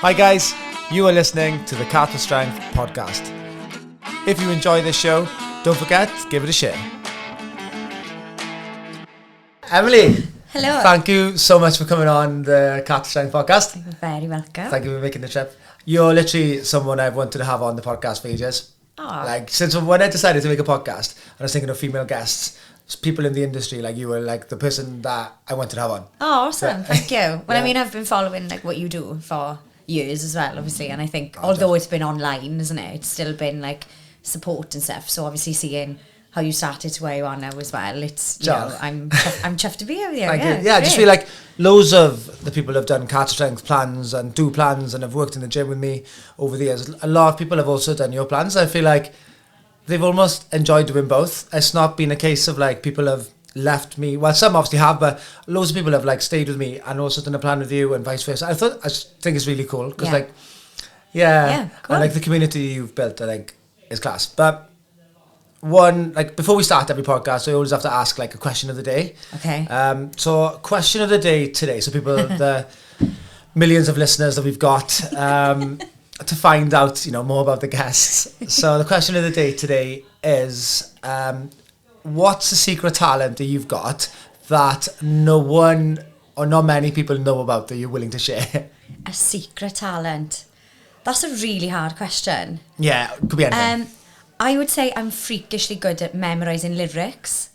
Hi guys, you are listening to the Carter Strength podcast. If you enjoy this show, don't forget, give it a share. Emily, hello. Thank you so much for coming on the Carter Strength podcast. You're very welcome. Thank you for making the trip. You're literally someone I've wanted to have on the podcast for ages. Aww. Like since when I decided to make a podcast, I was thinking of female guests, people in the industry. Like you were like the person that I wanted to have on. Oh, awesome! Thank you. Well, Yeah. I mean, I've been following like what you do for years as well, obviously, and I think although it's been online, isn't it? It's still been like support and stuff. So obviously, seeing how you started to where you are now as well, it's you know, I'm chuffed to be here with you. Thank yeah, you. Yeah, I just feel like loads of the people have done Carter Strength plans and do plans and have worked in the gym with me over the years. A lot of people have also done your plans. I feel like they've almost enjoyed doing both. It's not been a case of like people have left me. Well, some obviously have, but loads of people have like stayed with me and also done a plan with you and vice versa. I just think it's really cool because Yeah. like, yeah, cool. and like the community you've built, I think is class. But one, like before we start every podcast, I always have to ask like a question of the day. Okay. So question of the day today, so people, the millions of listeners that we've got, to find out, more about the guests. So the question of the day today is, what's the secret talent that you've got that no one or not many people know about that you're willing to share? A secret talent. That's a really hard question. Yeah, could be anything. I would say I'm freakishly good at memorising lyrics.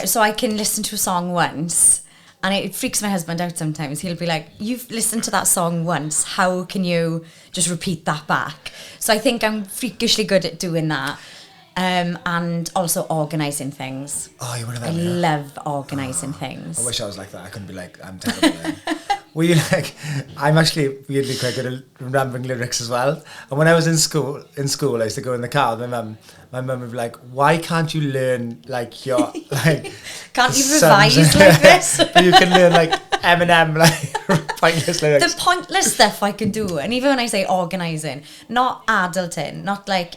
So I can listen to a song once, and it freaks my husband out sometimes. He'll be like, you've listened to that song once, how can you just repeat that back? So I think I'm freakishly good at doing that. And also organising things. Oh, you're one of I them. love organising things. I wish I was like that. I couldn't be like, I'm terrible. Were you like, I'm actually weirdly quite good at remembering lyrics as well. And when I was in school, I used to go in the car with my mum. My mum would be like, why can't you learn like your, like... Can't you revise like this? But you can learn like Eminem, like pointless lyrics. The pointless stuff I can do. And even when I say organising, not adulting, not like,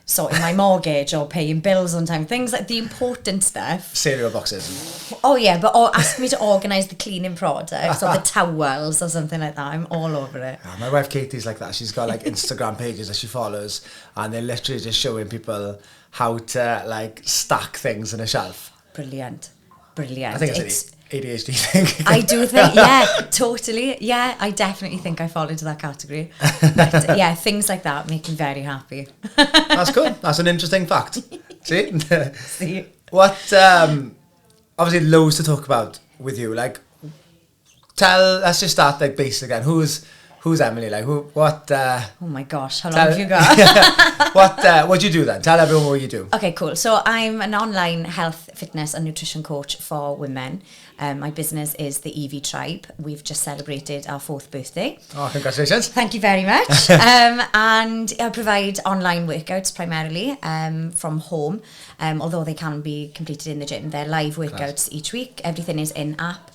sorting my mortgage or paying bills on time, things like the important stuff. Cereal boxes. Oh yeah, but ask me to organise the cleaning products or the towels or something like that. I'm all over it. Yeah, my wife Katie's like that. She's got like Instagram pages that she follows, and they're literally just showing people how to like stack things in a shelf. Brilliant. I think it's an ADHD thing. I do think, yeah, totally. Yeah, I definitely think I fall into that category. But yeah, things like that make me very happy. That's cool. That's an interesting fact. See? See? What, obviously loads to talk about with you. Like, let's just start like basic again. Who's Emily? Like, what? Oh my gosh, how long have you got? What do you do then? Tell everyone what you do. Okay, cool. So I'm an online health, fitness and nutrition coach for women. My business is the EV Tribe. We've just celebrated our 4th birthday. Oh, congratulations. Thank you very much. And I provide online workouts primarily from home, although they can be completed in the gym. They're live workouts each week. Everything is in-app.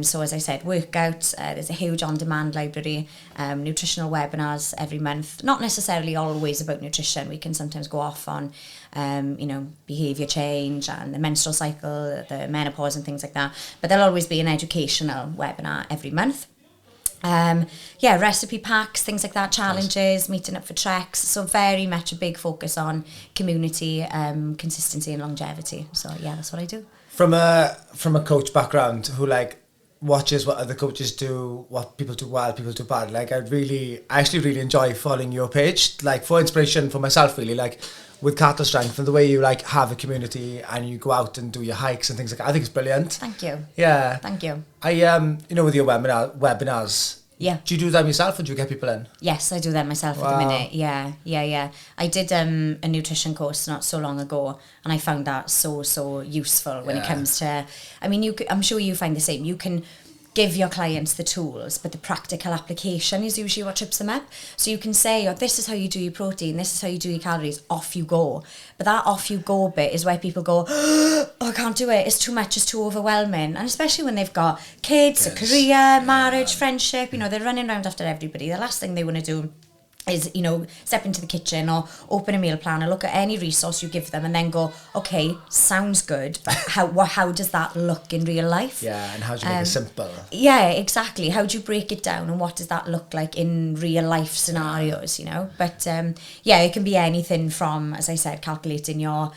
So as I said, workouts, there's a huge on-demand library, nutritional webinars every month, not necessarily always about nutrition. We can sometimes go off on, behaviour change and the menstrual cycle, the menopause and things like that. But there'll always be an educational webinar every month. Recipe packs, things like that, challenges, meeting up for treks. So very much a big focus on community, consistency and longevity. So yeah, that's what I do. From a coach background who like watches what other coaches do, what people do well, people do bad. Like I actually really enjoy following your page, like for inspiration for myself really, like with Carter Strength and the way you like have a community and you go out and do your hikes and things like that. I think it's brilliant. Thank you. Yeah. Thank you. I with your webinars. Yeah. Do you do them yourself or do you get people in? Yes, I do them myself at the minute. Yeah. I did a nutrition course not so long ago, and I found that so useful when it comes to. I mean, I'm sure you find the same. You can give your clients the tools, but the practical application is usually what trips them up. So you can say, this is how you do your protein, this is how you do your calories, off you go. But that off you go bit is where people go, oh, I can't do it, it's too much, it's too overwhelming. And especially when they've got kids, a career, marriage, friendship, they're running around after everybody. The last thing they want to do is, you know, step into the kitchen or open a meal plan or look at any resource you give them and then go, okay, sounds good, but how does that look in real life? Yeah, and how do you make it simple? Yeah, exactly. How do you break it down and what does that look like in real life scenarios, you know? But yeah, it can be anything from, as I said, calculating your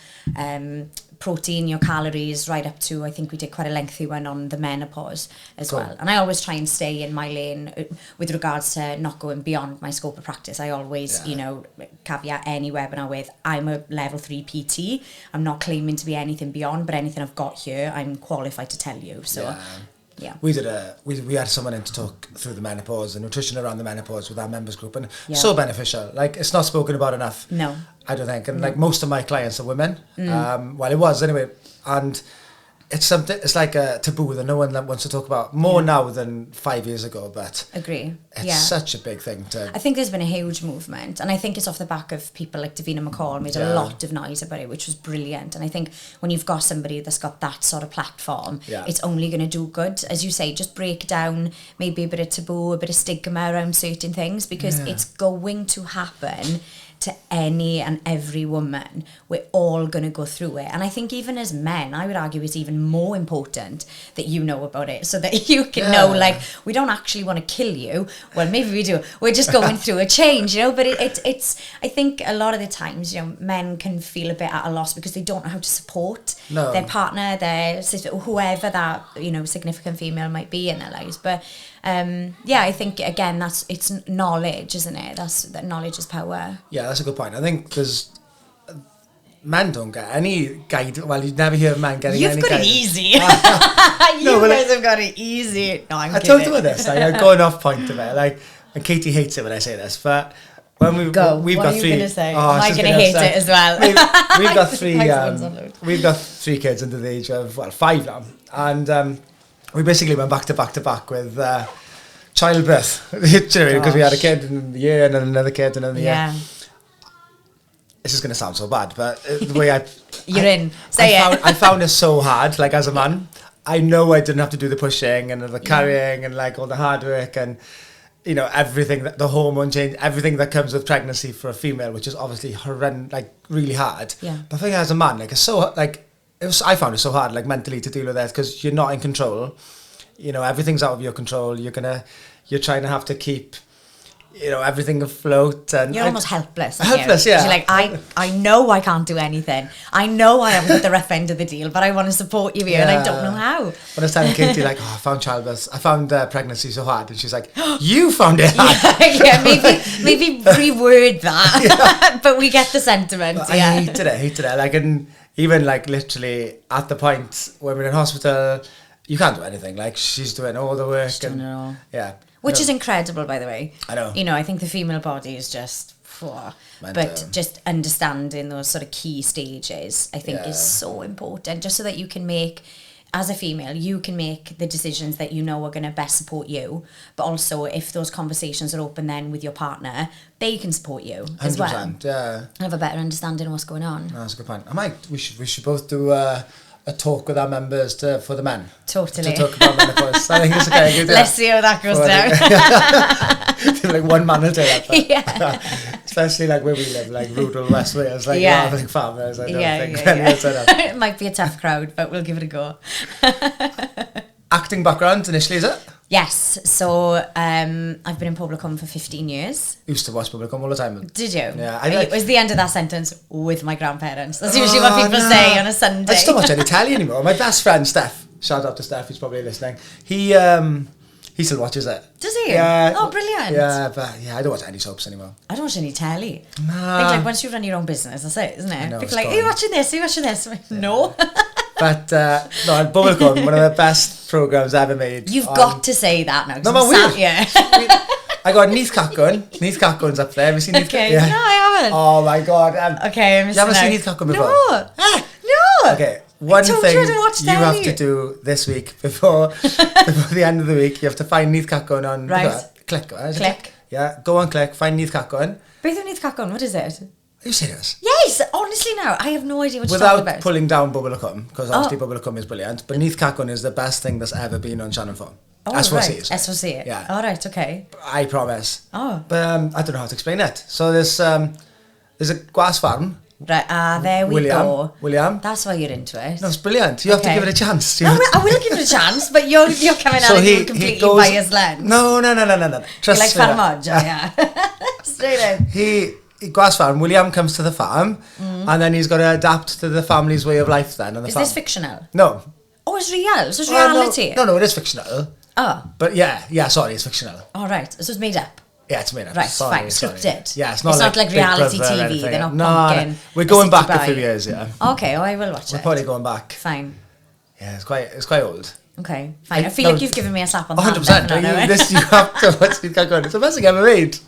protein, your calories, right up to, I think we did quite a lengthy one on the menopause as well. And I always try and stay in my lane with regards to not going beyond my scope of practice. I always, you know, caveat any webinar with, I'm a level 3 PT. I'm not claiming to be anything beyond, but anything I've got here, I'm qualified to tell you. So yeah. We had someone in to talk through the menopause and nutrition around the menopause with our members group, and so beneficial. Like, it's not spoken about enough. No, I don't think. And like, most of my clients are women. Well, it was anyway, and it's something. It's like a taboo that no one wants to talk about more now than 5 years ago. But agree. It's such a big thing to. I think there's been a huge movement, and I think it's off the back of people like Davina McCall made a lot of noise about it, which was brilliant. And I think when you've got somebody that's got that sort of platform, it's only going to do good. As you say, just break down maybe a bit of taboo, a bit of stigma around certain things, because it's going to happen to any and every woman. We're all going to go through it. And I think even as men, I would argue it's even more important that you know about it, so that you can know, like, we don't actually want to kill you. Well, maybe we do. We're just going through a change, you know. But it's I think a lot of the times, you know, men can feel a bit at a loss because they don't know how to support their partner, their sister, whoever that, you know, significant female might be in their lives. But yeah, I think again it's knowledge, isn't it? That knowledge is power. Yeah, that's a good point. I think because men don't get any guide. Well, you never hear of men getting any guidance. You've got it easy. You guys have got it easy. No, I'm kidding. I talked about this. Like, I'm going off point of it. Like, and Katie hates it when I say this, but when we've got three. What are you going to say? Am I going to hate it as well? We've got three. We've got 3 kids under the age of 5 now, and we basically went back to back with childbirth, because we had a kid in the year and then another kid and another year. This is going to sound so bad, but the way I found it so hard. Like, as a man, I know I didn't have to do the pushing and the carrying and like all the hard work and, you know, everything, that the hormone change, everything that comes with pregnancy for a female, which is obviously horrendous, like really hard. But I think as a man, like, it's so like. I found it so hard, like, mentally, to deal with that, because you're not in control. You know, everything's out of your control. You're trying to have to keep, you know, everything afloat, and you're almost helpless. Helpless, yeah. You're like, I know I can't do anything. I know I haven't got the rough end of the deal, but I want to support you here, and I don't know how. When I was telling Katie, like, I found childbirth, I found pregnancy so hard, and she's like, you found it hard. maybe reword that, but we get the sentiment. I hated it. Like, and even like literally at the point when we're in hospital, you can't do anything. Like, she's doing all the work. She's doing it all. Yeah. Which is incredible, by the way. I know. You know, I think the female body is just... But just understanding those sort of key stages, I think, is so important, just so that you can make... As a female, you can make the decisions that you know are going to best support you, but also if those conversations are open then with your partner, they can support you as well. Yeah. Have a better understanding of what's going on. That's a good point. We should both do a talk with our members for the men. Totally. To talk about menopause. I think it's okay. Let's see how that goes down. Like, one man a day. Especially like where we live, like rural West Wales, like having farmers. I don't think. It might be a tough crowd, but we'll give it a go. Acting background initially, is it? Yes. So I've been in Publicum for 15 years. Used to watch Publicum all the time. Did you? Yeah. It was the end of that sentence, with my grandparents. That's usually what people say on a Sunday. I just don't watch any telly anymore. My best friend, Steph, shout out to Steph, he's probably listening. He still watches it. Does he? Yeah. Oh, brilliant. Yeah, but I don't watch any soaps anymore. I don't watch any telly. Nah. I think, like, once you run your own business, that's it, isn't it? Know, people are like, are you watching this? Are you watching this? Like, no. But no, Bubblegum, one of the best programmes ever made. You've got to say that now. No, man, weird. Yeah. I got Neath Cacwn. Neath Cacwn's up there. Have you seen Neath Cacwn? Yeah. No, I haven't. Oh my god. Okay, I'm You haven't seen Neath Cacwn before? No. No. Okay. One thing you have to do this week before the end of the week, you have to find Neath Cacwn on Click. Click. Yeah, go on Click, find Neath Cacwn. Beth Neath Cacwn, what is it? Are you serious? Yes, honestly now, I have no idea what you're talking about. Without pulling down Bubblegum, because obviously Bubblegum is brilliant, but Neath Cacwn is the best thing that's ever been on Channel 4. Oh, SOC, right. sorry. SOC. Yeah. All right, okay. I promise. Oh. But I don't know how to explain it. So there's a gwas farm. Right, there we go. William. That's why you're into it. No, it's brilliant. You have to give it a chance. No, I will give it a chance, but you're coming at it with completely biased lens. No. Trust like Farmage, yeah. Straight in. He gwas farm. William comes to the farm, and then he's got to adapt to the family's way of life then. Is this fictional? No. Oh, it's real. So it's reality. No, it is fictional. Oh. But yeah, sorry, it's fictional. All right, so it's made up. Yeah, it's made up. Right, sorry, fine, scripted. Yeah, it's not like reality TV. They're not pumping. No. We're going back a few years, yeah. Okay, I will watch it. We're probably going back. Fine. Yeah, it's quite old. Okay, fine. I feel like you've given me a slap on the hand. 100%. You have to watch it. It's the best thing ever made.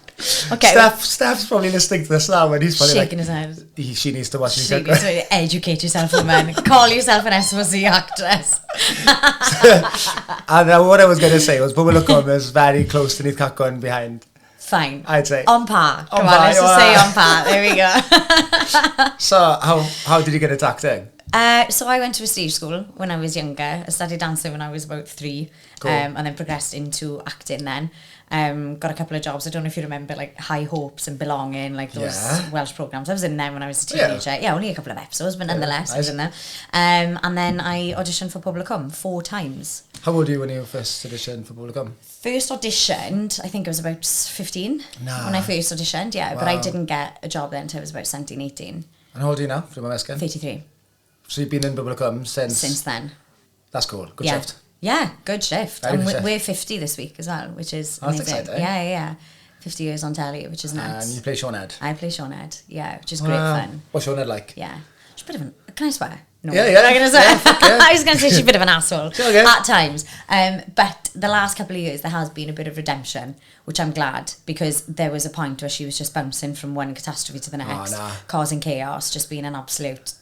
Okay. Steph's probably listening to this now and he's probably shaking his head. She needs to watch it. Educate yourself, woman. Call yourself an SOC actress. And what I was going to say was Bubba Lacombe is very close to Neith Cacwn behind. Fine. I'd say. On par. Come on, let's just say on par. There we go. So, how did you get into acting? So I went to a stage school when I was younger. I started dancing when I was about 3. Cool. And then progressed into acting then. Got a couple of jobs. I don't know if you remember, like High Hopes and Belonging, like those Welsh programmes. I was in them when I was a teenager. Yeah, only a couple of episodes, but nonetheless, I was in them. And then I auditioned for Bubba Lacombe 4 times. How old were you when you first auditioned for Bubba Lacombe? First auditioned, I think I was about 15 when I first auditioned, wow. But I didn't get a job then until I was about 17, 18. And how old are you now, from my asking? 33. So you've been in Bubba Lacombe since then. That's cool. Good shift. Yeah, good shift. Very and good shift. We're 50 this week as well, which is amazing. That's exciting. Yeah. 50 years on telly, which is nuts. And you play Sean Ed. I play Sean Ed, which is great fun. What's Sean Ed like? Yeah. She's a bit of an... Can I swear? No. Yeah. I'm gonna say, I was going to say she's a bit of an asshole okay. at times. But the last couple of years, there has been a bit of redemption, which I'm glad, because there was a point where she was just bouncing from one catastrophe to the next, causing chaos, just being an absolute...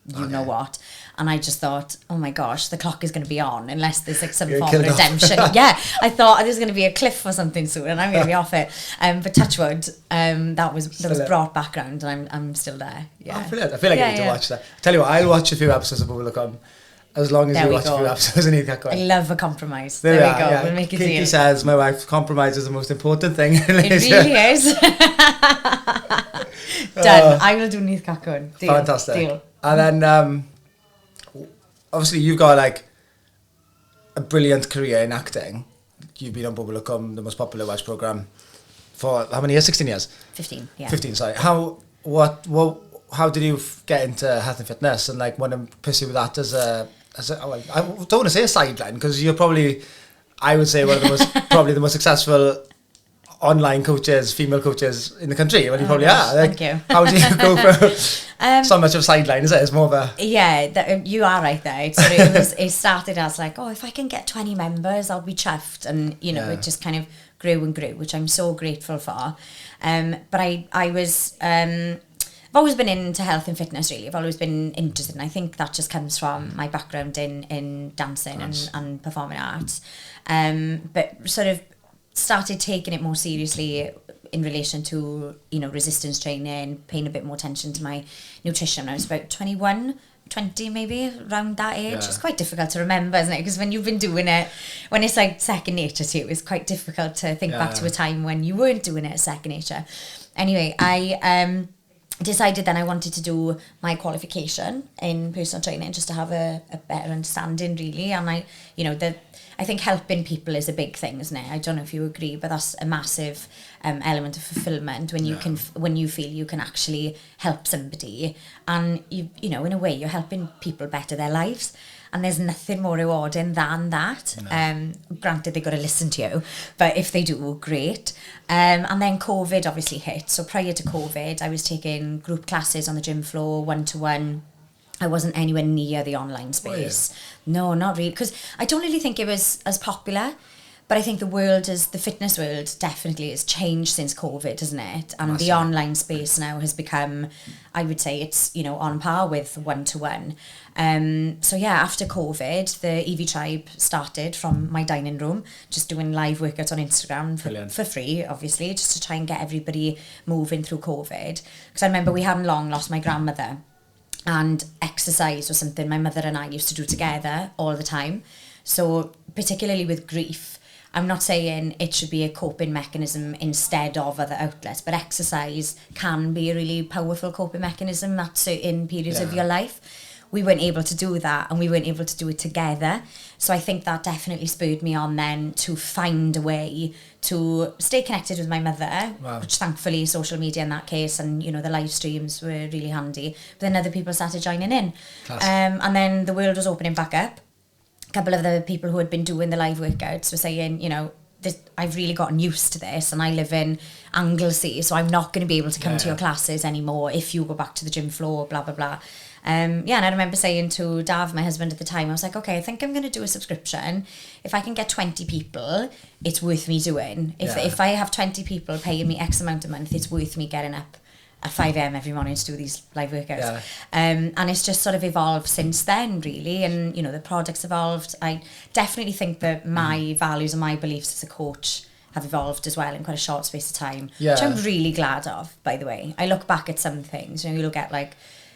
You know what? And I just thought, oh my gosh, the clock is going to be on unless there's like some form of redemption. Yeah, I thought there's going to be a cliff or something soon and I'm going to be off it. But touch wood, that was brought back round and I'm still there. Yeah. I feel like I need to watch that. I tell you what, I'll watch a few episodes of Bubba Lacombe as long as you watch a few episodes of Neith Cacwn. I love a compromise. There we go. Yeah. We'll make it Katie says my wife, compromise is the most important thing. It really is. Done. I will do Neith Cacwn. Deal. Fantastic. Deal. And then, obviously, you've got like a brilliant career in acting. You've been on Bubba Lacombe, the most popular Welsh programme, for how many years? 16 years? 15, yeah. 15, sorry. How did you get into health and fitness and like want to pursue that as a I don't want to say a sideline because you're probably, I would say, one of the most, probably the most successful online coaches, female coaches in the country. Well, you probably are. Like, thank you. How do you go for so much of a sideline, is it? It's more of a... Yeah, you are right there. It started as like, if I can get 20 members, I'll be chuffed. And, it just kind of grew and grew, which I'm so grateful for. But I was... I've always been into health and fitness, really. I've always been interested, and I think that just comes from my background in dancing and performing arts. But sort of started taking it more seriously in relation to, resistance training, paying a bit more attention to my nutrition. I was about 21, 20 maybe, around that age. Yeah. It's quite difficult to remember, isn't it? Because when you've been doing it, when it's like second nature to you, it's quite difficult to think back to a time when you weren't doing it as second nature. Anyway, I decided then I wanted to do my qualification in personal training just to have a better understanding, really. And I think helping people is a big thing, isn't it? I don't know if you agree, but that's a massive element of fulfillment when you when you feel you can actually help somebody, and you in a way you're helping people better their lives. And there's nothing more rewarding than that. No. Granted, they've got to listen to you, but if they do, great. And then COVID obviously hit. So prior to COVID, I was taking group classes on the gym floor, one-to-one. I wasn't anywhere near the online space. No, not really. Because I don't really think it was as popular. But I think the fitness world definitely has changed since COVID, hasn't it? And the online space now has become, I would say it's, on par with one-to-one. After COVID, the EV Tribe started from my dining room, just doing live workouts on Instagram for free, obviously, just to try and get everybody moving through COVID. Because I remember we hadn't long lost my grandmother, and exercise was something my mother and I used to do together all the time. So particularly with grief, I'm not saying it should be a coping mechanism instead of other outlets, but exercise can be a really powerful coping mechanism at certain periods of your life. We weren't able to do that, and we weren't able to do it together. So I think that definitely spurred me on then to find a way to stay connected with my mother, which thankfully social media in that case and, the live streams were really handy. But then other people started joining in. And then the world was opening back up. A couple of the people who had been doing the live workouts were saying, I've really gotten used to this, and I live in Anglesey, so I'm not going to be able to come to your classes anymore if you go back to the gym floor, blah, blah, blah. And I remember saying to Dav, my husband at the time, I was like, okay, I think I'm going to do a subscription. If I can get 20 people, it's worth me doing. If I have 20 people paying me X amount a month, it's worth me getting up at 5 a.m. every morning to do these live workouts. And it's just sort of evolved since then, really. And, the product's evolved. I definitely think that my values and my beliefs as a coach have evolved as well in quite a short space of time, which I'm really glad of, by the way. I look back at some things, you look at like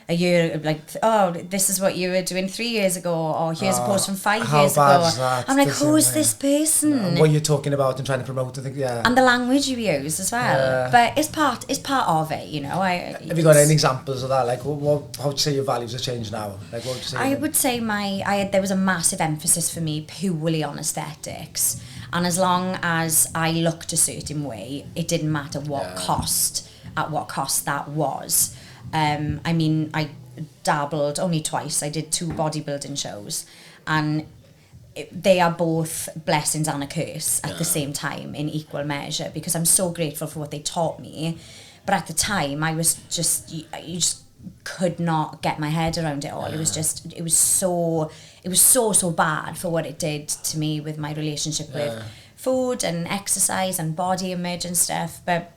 a year, like, oh, this is what you were doing 3 years ago, or here's a post from 5 years ago. I'm like, who is this person? What you're talking about and trying to promote, I think, and the language you use as well. But it's part of it, Have you got any examples of that? Like, how would you say your values have changed now? Like, what would you say? I would say there was a massive emphasis for me purely on aesthetics, and as long as I looked a certain way, it didn't matter at what cost that was. I dabbled only twice. I did 2 bodybuilding shows, and they are both blessings and a curse at the same time in equal measure, because I'm so grateful for what they taught me. But at the time, I was you just could not get my head around it all. It was so bad for what it did to me with my relationship with food and exercise and body image and stuff. But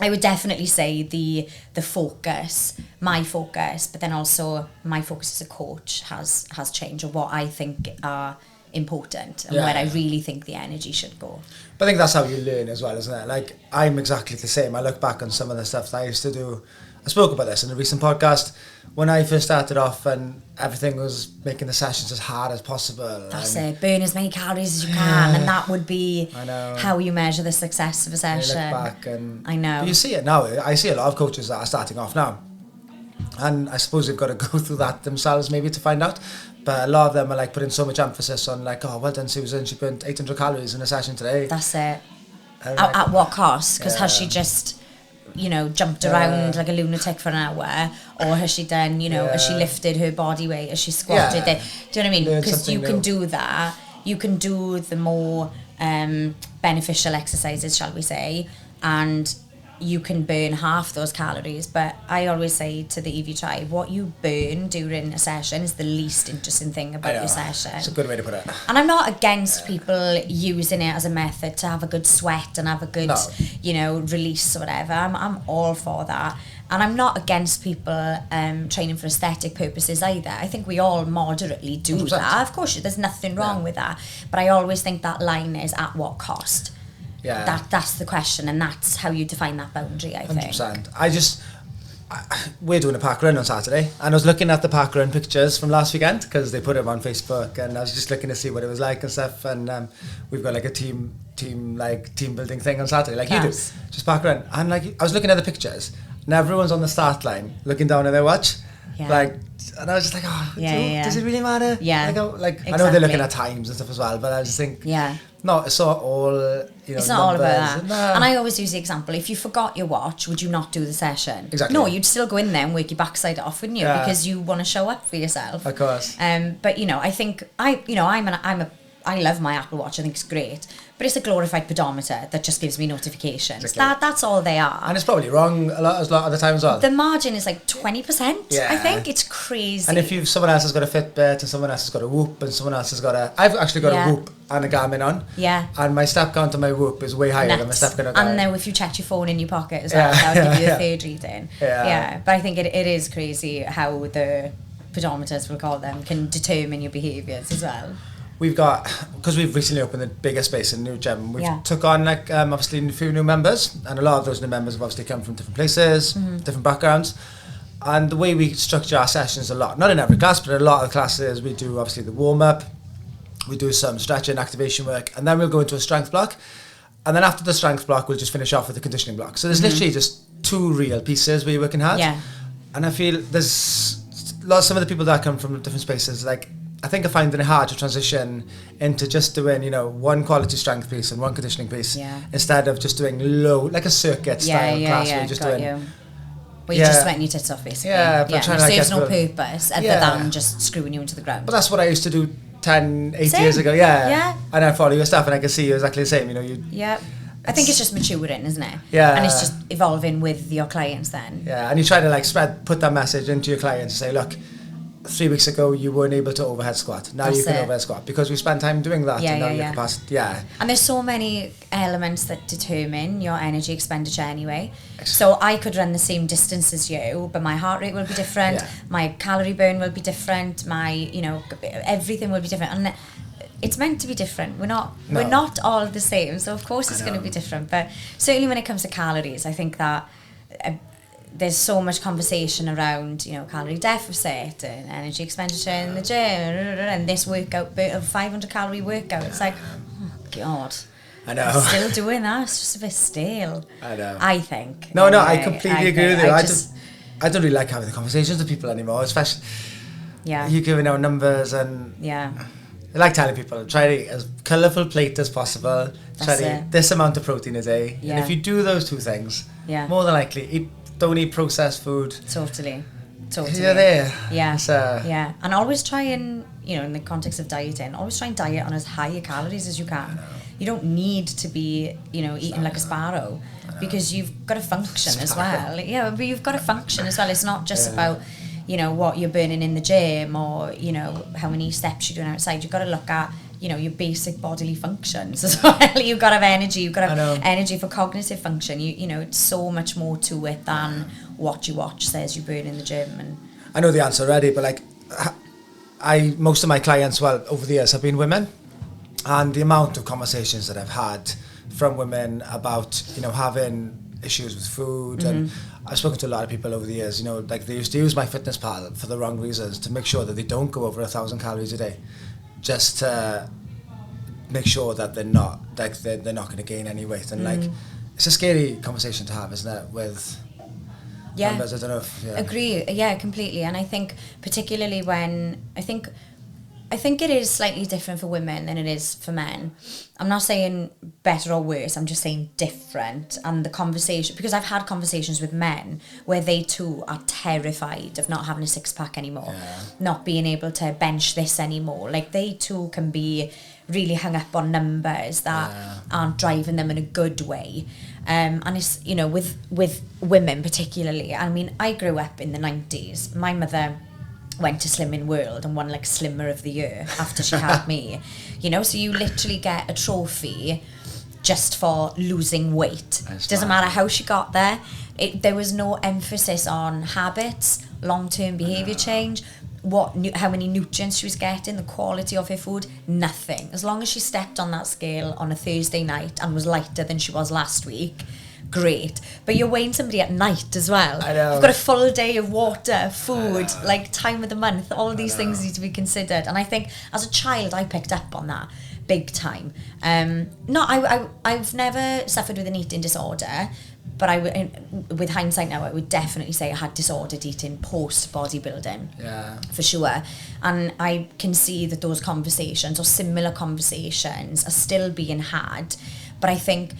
I would definitely say the focus, my focus, but then also my focus as a coach has changed, or what I think are important and where I really think the energy should go. But I think that's how you learn as well, isn't it? Like, I'm exactly the same. I look back on some of the stuff that I used to do. I spoke about this in a recent podcast. When I first started off and everything was making the sessions as hard as possible. That's it. Burn as many calories as you can, and that would be how you measure the success of a session. You look back and I know. But you see it now. I see a lot of coaches that are starting off now. And I suppose they've got to go through that themselves maybe to find out. But a lot of them are like putting so much emphasis on like, oh, well done Susan, she burnt 800 calories in a session today. That's it. At what cost? Because has she just jumped around like a lunatic for an hour, or has she done, has she lifted her body weight, has she squatted it? Do you know what I mean? Because you can do that. You can do the more beneficial exercises, shall we say, and you can burn half those calories. But I always say to the EV tribe, what you burn during a session is the least interesting thing about your session. It's a good way to put it. And I'm not against people using it as a method to have a good sweat and have a good, release or whatever. I'm all for that. And I'm not against people training for aesthetic purposes either. I think we all moderately do 100%. That. Of course, there's nothing wrong with that. But I always think that line is at what cost. Yeah, that's the question, and that's how you define that boundary, I think. 100%. We're doing a park run on Saturday, and I was looking at the park run pictures from last weekend because they put them on Facebook, and I was just looking to see what it was like and stuff. And we've got like a team building thing on Saturday, like you do, just park run. And like I was looking at the pictures, and everyone's on the start line looking down at their watch, and I was just like, does it really matter? Yeah, exactly. I know they're looking at times and stuff as well, but I just think, no, it's not all, it's not all about that. No. And I always use the example, if you forgot your watch, would you not do the session? Exactly. No, you'd still go in there and work your backside off, wouldn't you? Yeah. Because you want to show up for yourself. Of course. But, I think, I love my Apple Watch, I think it's great. But it's a glorified pedometer that just gives me notifications. Exactly. That's all they are. And it's probably wrong a lot of the time as well. The margin is like 20%, I think. It's crazy. And if someone else has got a Fitbit and someone else has got a Whoop and someone else has got I've actually got a Whoop and a Garmin on. Yeah. And my step count on my Whoop is way higher than my step count on Garmin. And then if you checked your phone in your pocket as well, that would give you a third reading. Yeah. But I think it is crazy how the pedometers, we'll call them, can determine your behaviours as well. We've got, because we've recently opened a bigger space in the new gym, we've took on obviously a few new members, and a lot of those new members have obviously come from different places, different backgrounds. And the way we structure our sessions not in every class, but in a lot of classes, we do obviously the warm-up, we do some stretching, activation work, and then we'll go into a strength block. And then after the strength block, we'll just finish off with the conditioning block. So there's literally just 2 real pieces where you're working hard. Yeah. And I feel there's some of the people that come from different spaces, like, I think are finding it hard to transition into just doing, you know, one quality strength piece and one conditioning piece, instead of just doing like a circuit style class where you're just doing... Well, you're just sweating your tits off, basically. Yeah, but trying to it serves no purpose other than just screwing you into the ground. But that's what I used to do 10, 8 years ago, and I follow your stuff and I can see you exactly the same, you know. I think it's just maturing, isn't it? Yeah. And it's just evolving with your clients then. Yeah, and you try to like put that message into your clients and say, look, 3 weeks ago you weren't able to overhead squat. Now you can overhead squat because we spent time doing that. And now your capacity, and there's so many elements that determine your energy expenditure anyway. So I could run the same distance as you, but my heart rate will be different, my calorie burn will be different, my, you know, everything will be different. And it's meant to be different. We're not all the same, so of course it's going to be different. But certainly when it comes to calories, I think that there's so much conversation around, you know, calorie deficit and energy expenditure in the gym, and this workout, a 500 calorie workout. It's like, oh God, I know. I'm still doing that. It's just a bit stale. I know. I think. No, I completely agree with you. I don't really like having the conversations with people anymore, especially you giving out numbers and I like telling people, try to eat as colourful plate as possible. Try to eat this amount of protein a day. And if you do those 2 things, more than likely, don't eat processed food. Totally. You're there. Yeah. And always try and, you know, in the context of dieting, always try and diet on as high a calories as you can. You don't need to be, you know, eating like a sparrow because you've got to function as well. Yeah, but you've got to function as well. It's not just about, you know, what you're burning in the gym or, you know, how many steps you're doing outside. You've got to look at, you know, your basic bodily functions as well. You've got to have energy. You've got to have energy for cognitive function. You know, it's so much more to it than what you watch says you burn in the gym. And I know the answer already, but like, most of my clients, over the years have been women, and the amount of conversations that I've had from women about, you know, having issues with food, and I've spoken to a lot of people over the years, you know, like they used to use MyFitnessPal for the wrong reasons, to make sure that they don't go over 1,000 calories a day, just to make sure that they're not not going to gain any weight. And like, it's a scary conversation to have, isn't it, with numbers? I don't know if, agree, completely. And I think particularly when I think it is slightly different for women than it is for men. I'm not saying better or worse, I'm just saying different. And the conversation, because I've had conversations with men where they too are terrified of not having a 6-pack anymore, not being able to bench this anymore. Like, they too can be really hung up on numbers that aren't driving them in a good way. And it's, you know, with women particularly, I mean, I grew up in the 90s. My mother went to Slimming World and won like Slimmer of the Year after she had me, you know, so you literally get a trophy just for losing weight. Doesn't matter how she got there. There was no emphasis on habits, long-term behaviour change, how many nutrients she was getting, the quality of her food, nothing. As long as she stepped on that scale on a Thursday night and was lighter than she was last week, great. But you're weighing somebody at night as well. I know. You've got a full day of water, food, like time of the month, all of these things need to be considered. And I think as a child I picked up on that big time. I've never suffered with an eating disorder, but with hindsight now, I would definitely say I had disordered eating post bodybuilding, for sure. And I can see that those conversations or similar conversations are still being had, but I think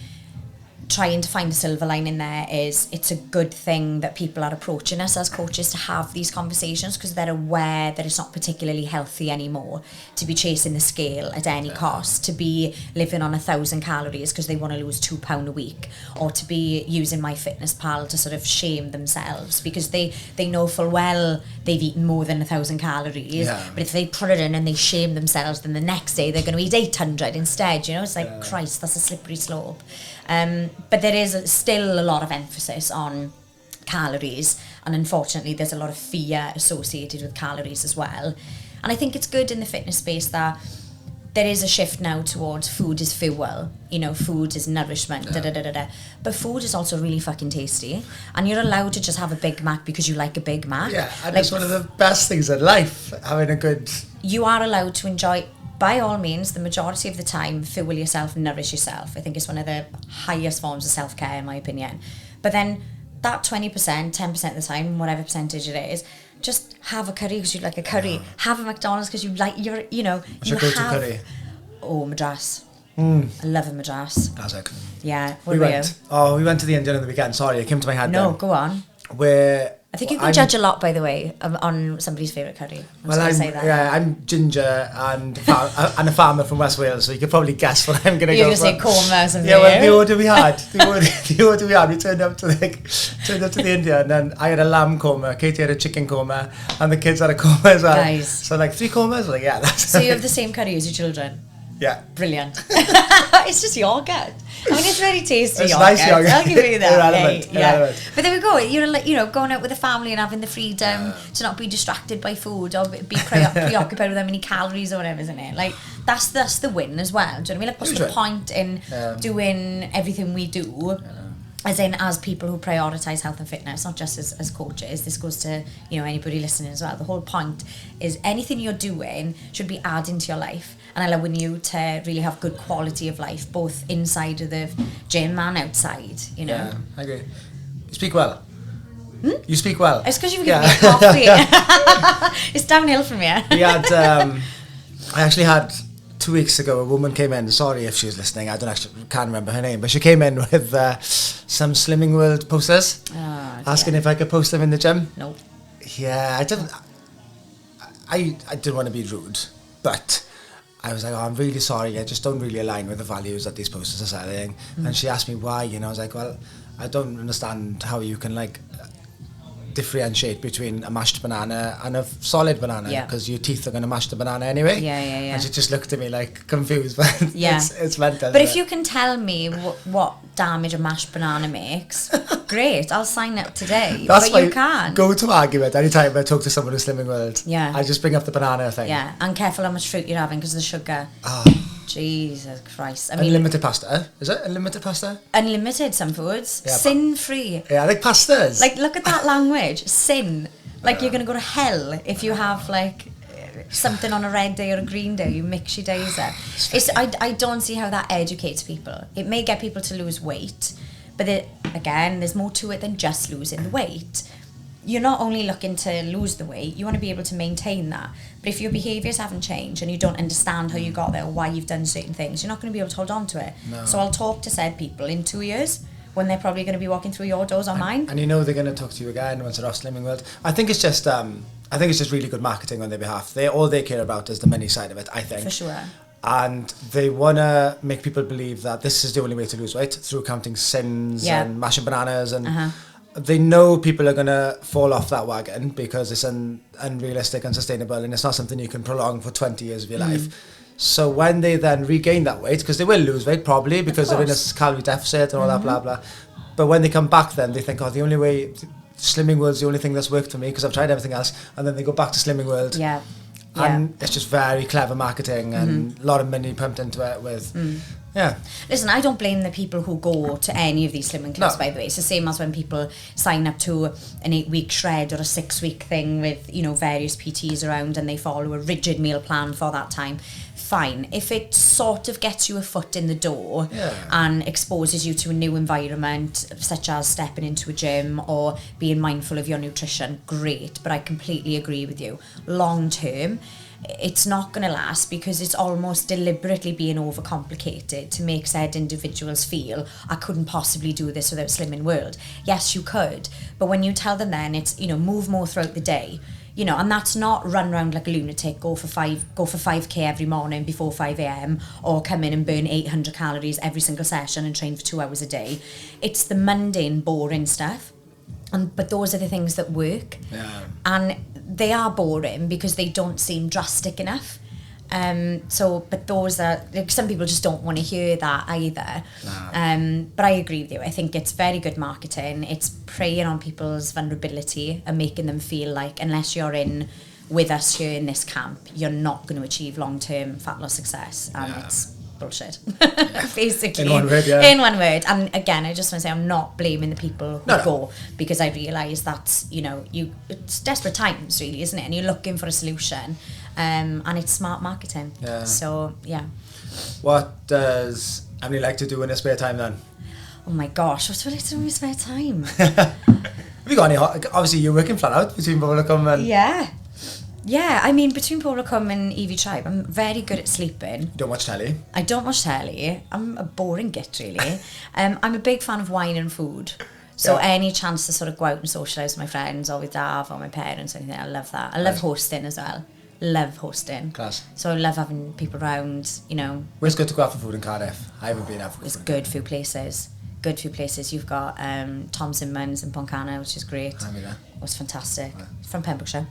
trying to find a silver lining there is it's a good thing that people are approaching us as coaches to have these conversations, because they're aware that it's not particularly healthy anymore to be chasing the scale at any cost, to be living on 1,000 calories because they want to lose £2 a week, or to be using MyFitnessPal to sort of shame themselves because they know full well they've eaten more than 1,000 calories, but if they put it in and they shame themselves, then the next day they're going to eat 800 instead, you know. It's like, Christ, that's a slippery slope. But there is still a lot of emphasis on calories, and unfortunately there's a lot of fear associated with calories as well. And I think it's good in the fitness space that there is a shift now towards food is fuel, you know, food is nourishment, but food is also really fucking tasty, and you're allowed to just have a Big Mac because you like a Big Mac. And it's one of the best things in life, having a good... You are allowed to enjoy by all means, the majority of the time, fuel yourself, nourish yourself. I think it's one of the highest forms of self-care, in my opinion. But then that 20%, 10% of the time, whatever percentage it is, just have a curry because you like a curry. Have a McDonald's because you like your, you know, What's your go-to curry? Oh, Madras. I love a Madras. Classic. Yeah. What about you? We went to the Indian on the weekend. Sorry, it came to my head. No, then. go on. Where I think you can judge a lot, by the way, on somebody's favourite curry. I'm ginger and a farmer from West Wales, so you could probably guess what I'm going to go for. You're going to say korma or something. Yeah, well, the order we had, we turned up to the India, and then I had a lamb korma, Katie had a chicken korma, and the kids had a korma as well. Nice. So like 3 kormas, like yeah. That's so you have the same curry as your children? Yeah. Brilliant. It's just yogurt. I mean, it's very tasty. It's yogurt. nice yogurt. I'll give you that. Irrelevant. But there we go. You're like, you know, going out with the family and having the freedom to not be distracted by food or be preoccupied with how many calories or whatever, isn't it? Like that's the win as well. Do you know what I mean? Like, what's the point in doing everything we do? As in, as people who prioritise health and fitness, not just as coaches, this goes to, you know, anybody listening as well. The whole point is anything you're doing should be adding to your life and allowing you to really have good quality of life, both inside of the gym and outside, you know. Yeah, I agree. You speak well. You speak well. It's because you've given me a coffee. It's downhill from here. We had, I actually had 2 weeks ago, a woman came in, sorry if she was listening, can't remember her name, but she came in with some Slimming World posters, asking if I could post them in the gym. Nope. Yeah, I didn't want to be rude, but I was like, I'm really sorry, I just don't really align with the values that these posters are selling. And she asked me why, you know, I was like, well, I don't understand how you can like differentiate between a mashed banana and a solid banana because your teeth are going to mash the banana anyway. Yeah. And she just looked at me like confused, but it's mental. But if you can tell me what damage a mashed banana makes, great, I'll sign up today. That's but you can't. Go to argument anytime I talk to someone who's Slimming World. Yeah. I just bring up the banana thing. Yeah, and careful how much fruit you're having because of the sugar. Jesus Christ. I mean, unlimited pasta. Is it unlimited pasta? Unlimited, some foods. Yeah, sin-free. Yeah, like pastas. Like, look at that language. Sin. Like, you're going to go to hell if you have, like, something on a red day or a green day. You mix your days up. I don't see how that educates people. It may get people to lose weight, but again, there's more to it than just losing the weight. You're not only looking to lose the weight, you want to be able to maintain that. But if your behaviours haven't changed and you don't understand how you got there or why you've done certain things, you're not going to be able to hold on to it. No. So I'll talk to said people in 2 years when they're probably going to be walking through your doors or mine. And you know they're going to talk to you again once they're off Slimming World. I think it's just really good marketing on their behalf. All they care about is the money side of it, I think. For sure. And they want to make people believe that this is the only way to lose weight, through counting sins and mashing bananas and... They know people are going to fall off that wagon because it's unrealistic, unsustainable, and it's not something you can prolong for 20 years of your life. So when they then regain that weight, because they will lose weight probably because they're in a calorie deficit and all that blah blah, but when they come back then they think, oh, the only way, Slimming World's the only thing that's worked for me because I've tried everything else, and then they go back to Slimming World. And it's just very clever marketing and a lot of money pumped into it with... Listen, I don't blame the people who go to any of these slimming clubs, by the way. It's the same as when people sign up to an 8-week shred or a 6-week thing with, you know, various PTs around and they follow a rigid meal plan for that time. Fine. If it sort of gets you a foot in the door and exposes you to a new environment, such as stepping into a gym or being mindful of your nutrition, great. But I completely agree with you. Long term, it's not going to last because it's almost deliberately being overcomplicated to make said individuals feel, I couldn't possibly do this without Slimming World. Yes, you could. But when you tell them then it's, you know, move more throughout the day, you know, and that's not run around like a lunatic, go for 5k every morning before 5 a.m. or come in and burn 800 calories every single session and train for 2 hours a day. It's the mundane, boring stuff. But those are the things that work. And they are boring because they don't seem drastic enough. But those are, like, some people just don't want to hear that either. But I agree with you. I think it's very good marketing. It's preying on people's vulnerability and making them feel like unless you're in with us here in this camp, you're not going to achieve long-term fat loss success. And it's bullshit, basically. In one word, In one word. And again, I just want to say I'm not blaming the people who go because I realise that's, you know, it's desperate times really, isn't it? And you're looking for a solution. and it's smart marketing. Yeah. So, yeah. What does Emily like to do in her spare time then? Oh my gosh, what do I like to do in my spare time? Have you got any, obviously you're working flat out between Bubblecombe and... Yeah, I mean, between Bubblecombe and Evie Tribe, I'm very good at sleeping. You don't watch telly? I don't watch telly. I'm a boring git, really. I'm a big fan of wine and food. So any chance to sort of go out and socialise with my friends or with Dav or my parents or anything, I love that. I love hosting as well. Love hosting. Class. So I love having people around, you know. Where's good to go out for food in Cardiff? I haven't been out for There's food. good food places. Good food places. You've got Tom Simmons in Pontcanna, which is great. I mean, It was fantastic. From Pembrokeshire.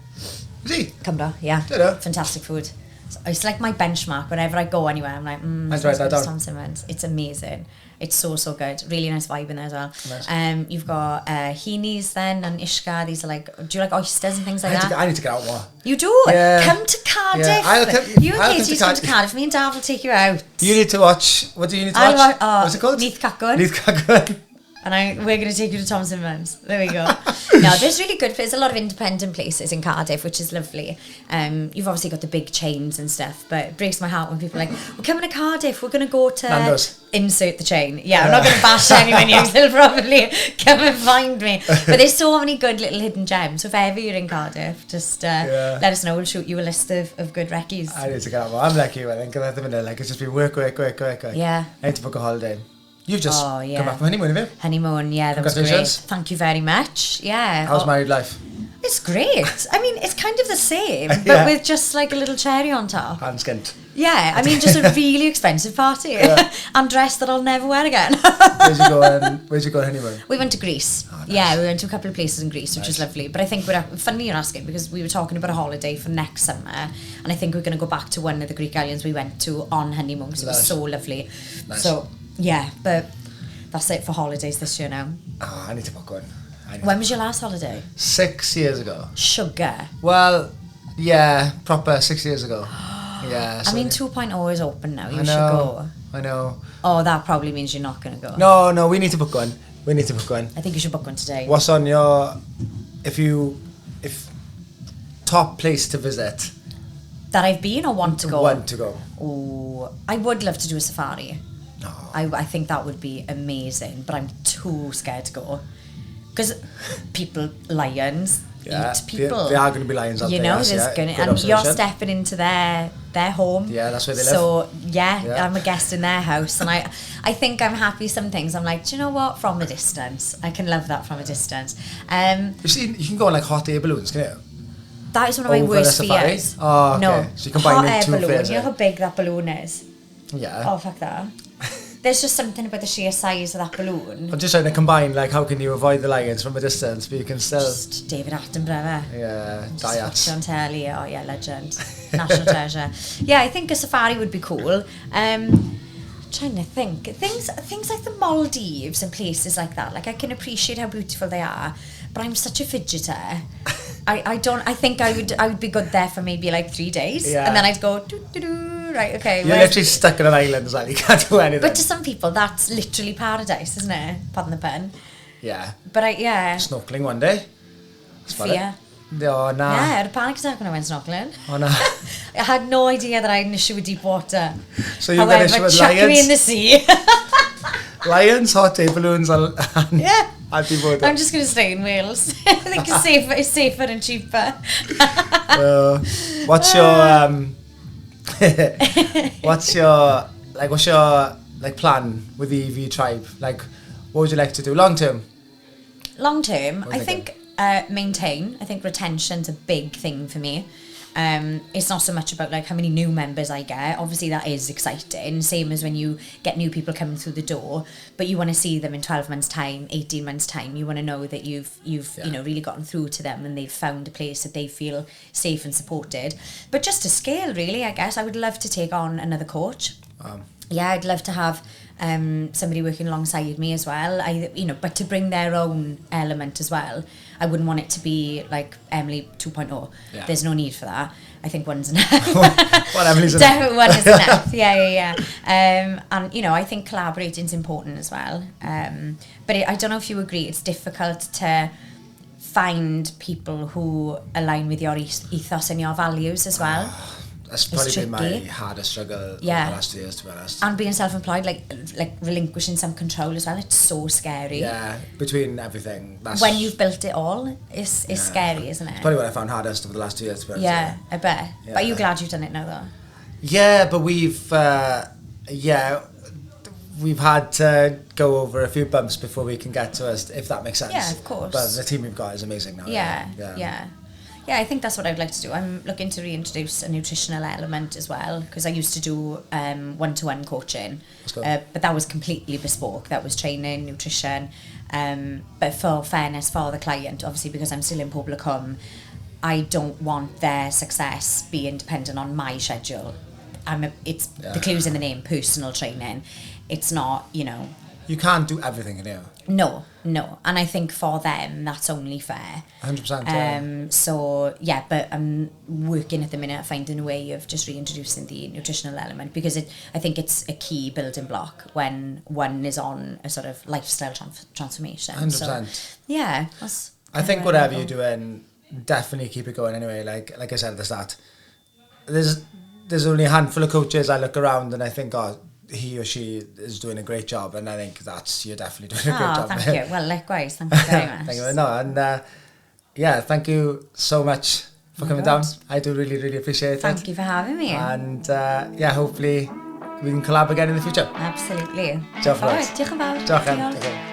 is he? Cymru, yeah. Did Fantastic food. So it's like my benchmark. Whenever I go anywhere, I'm like, I'd write that down. Tom Simmons. It's amazing. It's so good. Really nice vibe in there as well. Nice. You've got Heaney's then and Ishka. These are like, do you like oysters and things like that? I need to get out more. You do? Yeah. Come to Cardiff. Yeah, you and I'll Katie come to Cardiff. Me and Dav will take you out. You need to watch... What do you need to watch? What's it called? Neath Cacwn. Neath Cacwn. And we're going to take you to Tom Simmons. There we go. No, there's really good... There's a lot of independent places in Cardiff, which is lovely. You've obviously got the big chains and stuff, but it breaks my heart when people are like, we're coming to Cardiff, we're going to go to... Nando's. Insert the chain. Yeah, I'm not going to bash anyone. They'll probably come and find me. But there's so many good little hidden gems. So if ever you're in Cardiff, just let us know. We'll shoot you a list of good recce's. I need to get out more. I'm like you, I think. At the minute, it's just been work. Yeah. I need to book a holiday. You've just come back from honeymoon, have you? Honeymoon, yeah, that was great. Thank you very much. Yeah. How's married life? It's great. I mean, it's kind of the same, but with just like a little cherry on top. And skint. Yeah, I mean, just a really expensive party. And dress that I'll never wear again. Where'd you go on honeymoon? We went to Greece. Oh, nice. Yeah, we went to a couple of places in Greece, which is lovely. But I think funny you're asking, because we were talking about a holiday for next summer, and I think we're going to go back to one of the Greek islands we went to on honeymoon, because it was so lovely. Nice. So, yeah, but that's it for holidays this year now. Oh, I need to book one. When was your last holiday? 6 years ago. Sugar. Well, yeah, proper 6 years ago. Yeah. I mean, 2.0 is open now. You should go. I know. Oh, that probably means you're not going to go. No, we need to book one. I think you should book one today. What's on your... If top place to visit? That I've been or want to go? Want to go. Oh, I would love to do a safari. Oh. I think that would be amazing, but I'm too scared to go. Because lions eat people. They are going to be lions out there. And you're stepping into their home. Yeah, that's where they live. So, I'm a guest in their house. And I think I'm happy some things. I'm like, do you know what? From a distance. I can love that from a distance. You can go on like hot air balloons, can you? That is one of my worst fears. Oh, okay. No, so you combine hot air two balloon. fears. You know how big that balloon is? Yeah. Oh, fuck that. There's just something about the sheer size of that balloon. I'm just trying to combine, like, how can you avoid the lions from a distance, but you can still... Just David Attenborough. Yeah, Diet. On telly. Oh, yeah, legend. National treasure. Yeah, I think a safari would be cool. Trying to think. Things like the Maldives and places like that. Like, I can appreciate how beautiful they are, but I'm such a fidgeter. I think I would be good there for maybe like 3 days. Yeah. And then I'd go, right, okay. You're literally stuck in an island as well, you can't do anything. But to some people, that's literally paradise, isn't it? Pardon the pun. Yeah. But snorkeling one day. Fear. Oh, nah. Yeah, I had a panic attack when I went snorkeling. Oh, nah. I had no idea that I had an issue with deep water. So you've got an issue with chuck lions? Me in the sea. Lions, hot air balloons, and yeah. I'm just going to stay in Wales. I think it's safer and cheaper. What's your plan with the Evie Tribe? Like, what would you like to do long term? Long term, I think maintain. I think retention's a big thing for me. It's not so much about like how many new members I get. Obviously that is exciting, same as when you get new people coming through the door, but you want to see them in 12 months time, 18 months time. You want to know that you've really gotten through to them and they've found a place that they feel safe and supported. But just to scale, really, I guess I would love to take on another coach. Yeah, I'd love to have somebody working alongside me as well. But to bring their own element as well. I wouldn't want it to be like Emily 2.0. Yeah. There's no need for that. I think one's enough. Well, Emily's enough. Definitely one is enough. Yeah. And I think collaborating is important as well. But I don't know if you agree. It's difficult to find people who align with your ethos and your values as well. That's probably been my hardest struggle over the last 2 years, to be honest. And being self-employed, like relinquishing some control as well, it's so scary. Yeah, between everything. When you've built it all, it's scary, isn't it? It's probably what I found hardest over the last 2 years, to be honest. Yeah, I bet. Yeah. But are you glad you've done it now, though? Yeah, but we've had to go over a few bumps before we can get to us, if that makes sense. Yeah, of course. But the team we've got is amazing now. Yeah, I think that's what I'd like to do. I'm looking to reintroduce a nutritional element as well, because I used to do one-to-one coaching, but that was completely bespoke. That was training, nutrition, but for fairness for the client, obviously because I'm still in public home, I don't want their success being dependent on my schedule. The clue's in the name, personal training. It's not, You can't do everything in here. No. And I think for them, that's only fair. 100%. So, yeah, but I'm working at the minute, finding a way of just reintroducing the nutritional element, because I think it's a key building block when one is on a sort of lifestyle transformation. 100%. So, yeah. I think whatever you're doing, definitely keep it going anyway. Like I said at the start, there's only a handful of coaches I look around and I think, he or she is doing a great job, and I think you're definitely doing a great job. Thank you. Well, likewise, thank you very much. Thank you. No, and thank you so much for coming down. I do really, really appreciate it. Thank you for having me. And hopefully we can collab again in the future. Absolutely. Diolch yn fawr. Diolch yn fawr. Diolch yn fawr.